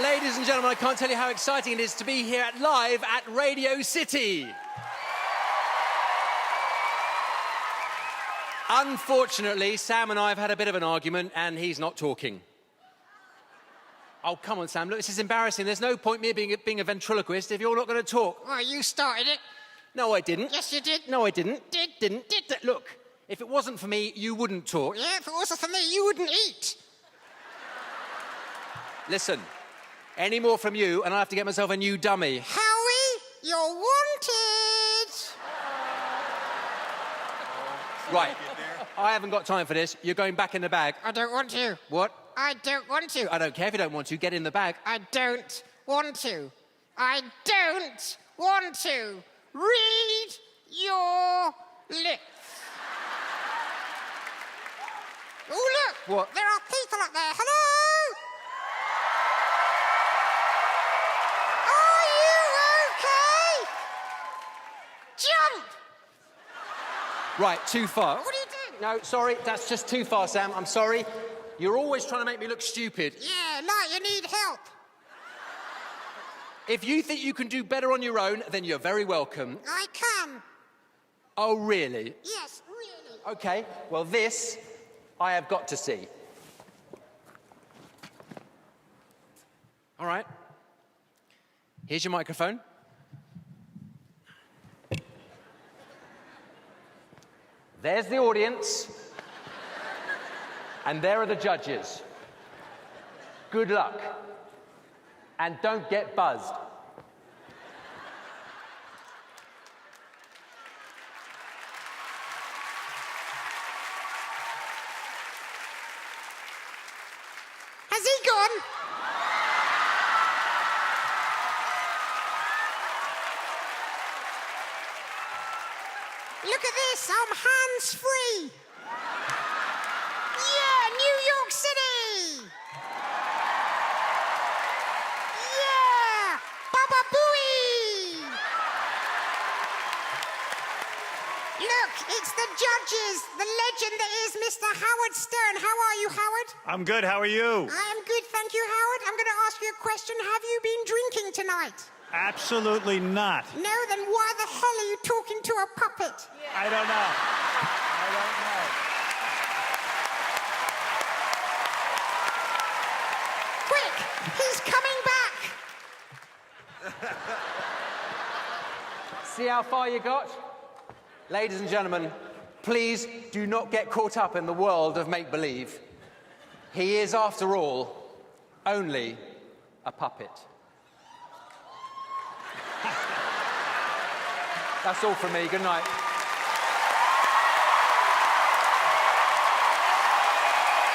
Ladies and gentlemen, I can't tell you how exciting it is to be here live at Radio City. Unfortunately, Sam and I have had a bit of an argument and he's not talking. Oh, come on, Sam. Look, this is embarrassing. There's no point me being a ventriloquist if you're not going to talk. Well, you started it. No, I didn't. Yes, you did. No, I didn't. Did. Look, if it wasn't for me, you wouldn't talk. Yeah, if it wasn't for me, you wouldn't eat. Listen, any more from you and I'll have to get myself a new dummy. Howie, you're wanted. Right. I haven't got time for this. You're going back in the bag. I don't want to. What? I don't want to. I don't care if you don't want to. Get in the bag. I don't want to. I don't want to. Read your lips. Oh, look. What? There are people up there. Hello? Are you okay? Jump! Right, too far. What are you doing? No, sorry, that's just too far, Sam. I'm sorry. You're always trying to make me look stupid. Yeah, like you need help. If you think you can do better on your own, then you're very welcome. I can. Oh, really? Yes, really. Okay, well, this I have got to see. All right. Here's your microphone. There's the audience. And there are the judges. Good luck. And don't get buzzed. Has he gone? Look at this, I'm hands-free. Yeah, New York City. Yeah, Baba Booey. Look, it's the judges, the legend that is Mr. Howard Stern. How are you, Howard? I'm good. How are you? I am good, thank you, Howard. I'm going to ask you a question. Have you been drinking tonight? Absolutely not. No, then why the hell are you talking to a puppet? I don't know. I don't know. Quick, he's coming back. See how far you got? Ladies and gentlemen, please do not get caught up in the world of make-believe. He is, after all, only a puppet. That's all from me. Good night.